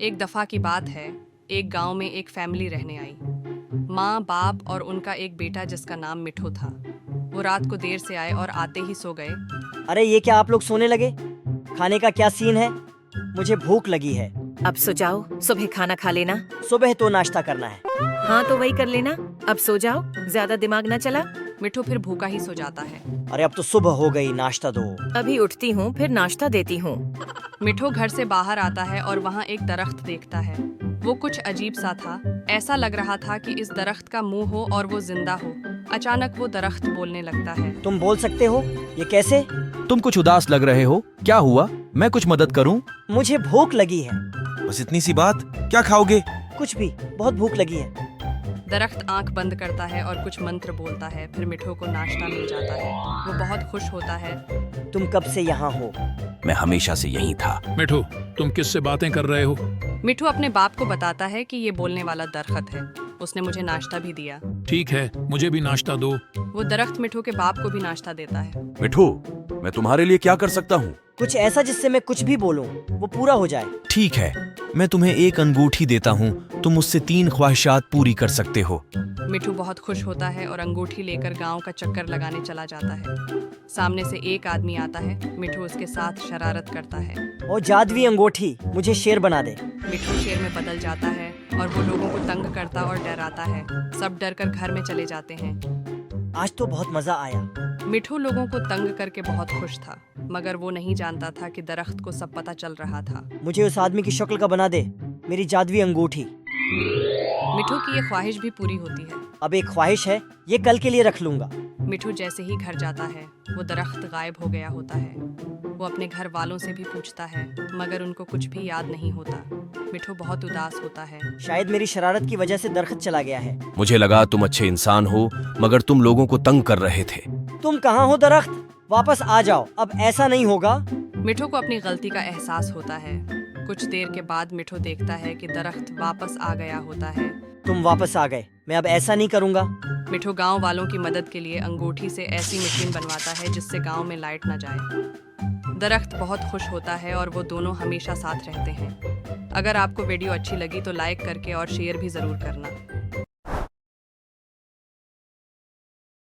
एक दफ़ा की बात है, एक गांव में एक फैमिली रहने आई। माँ, बाप और उनका एक बेटा जिसका नाम मिठू था। वो रात को देर से आए और आते ही सो गए। अरे ये क्या आप लोग सोने लगे? खाने का क्या सीन है? मुझे भूख लगी है। अब सो जाओ, सुबह खाना खा लेना। सुबह तो नाश्ता करना है। हाँ तो वही कर लेना। अब सो जाओ, ज्यादा दिमाग ना चला। मिठू फिर भूखा ही सो जाता है। अरे अब तो सुबह हो गई, नाश्ता दो। अभी उठती हूँ फिर नाश्ता देती हूँ। मिठू घर से बाहर आता है और वहाँ एक दरख्त देखता है। वो कुछ अजीब सा था। ऐसा लग रहा था कि इस दरख्त का मुंह हो और वो जिंदा हो। अचानक वो दरख्त बोलने लगता है। तुम बोल सकते हो? ये कैसे? तुम कुछ उदास लग रहे हो, क्या हुआ? मैं कुछ मदद करूं? मुझे भूख लगी है। बस इतनी सी बात, क्या खाओगे? कुछ भी, बहुत भूख लगी है। दरख्त आंख बंद करता है और कुछ मंत्र बोलता है। फिर मिठू को नाश्ता मिल जाता है। वो बहुत खुश होता है। तुम कब से यहाँ हो? मैं हमेशा से यहीं था। मिठू, तुम किससे बातें कर रहे हो? मिठू अपने बाप को बताता है कि ये बोलने वाला दरख्त है। उसने मुझे नाश्ता भी दिया। ठीक है, मुझे भी नाश्ता दो। वो दरख्त मिठू के बाप को भी नाश्ता देता है। मिठू, मैं तुम्हारे लिए क्या कर सकता हूँ? कुछ ऐसा जिससे मैं कुछ भी बोलूं वो पूरा हो जाए। ठीक है, मैं तुम्हें एक अंगूठी देता हूँ, तुम उससे 3 ख्वाहिशात पूरी कर सकते हो। मिठू बहुत खुश होता है और अंगूठी लेकर गांव का चक्कर लगाने चला जाता है। सामने से एक आदमी आता है। मिठू उसके साथ शरारत करता है। और जादुई अंगूठी, मुझे शेर बना दे। मिठू शेर में बदल जाता है और वो लोगों को तंग करता और डराता है। सब डरकर घर में चले जाते हैं। आज तो बहुत मजा आया। मिठू लोगों को तंग करके बहुत खुश था, मगर वो नहीं जानता था कि दरख्त को सब पता चल रहा था। मुझे उस आदमी की शक्ल का बना दे, मेरी जादुई अंगूठी। मिठू की ये ख्वाहिश भी पूरी होती है। अब एक ख्वाहिश है, ये कल के लिए रख लूंगा। मिठू जैसे ही घर जाता है, वो दरख्त गायब हो गया होता है। वो अपने घर वालों से भी पूछता है, मगर उनको कुछ भी याद नहीं होता। मिठू बहुत उदास होता है। शायद मेरी शरारत की वजह से दरख्त चला गया है। मुझे लगा तुम अच्छे इंसान हो, मगर तुम लोगों को तंग कर रहे थे। तुम कहाँ हो दरख्त? वापस आ जाओ, अब ऐसा नहीं होगा। मिठू को अपनी गलती का एहसास होता है। कुछ देर के बाद मिठू देखता है कि दरख्त वापस आ गया होता है। तुम वापस आ गए, मैं अब ऐसा नहीं करूँगा। मिठू गांव वालों की मदद के लिए अंगूठी से ऐसी मशीन बनवाता है जिससे गांव में लाइट न जाए। दरख्त बहुत खुश होता है और वो दोनों हमेशा साथ रहते हैं। अगर आपको वीडियो अच्छी लगी तो लाइक करके और शेयर भी ज़रूर करना।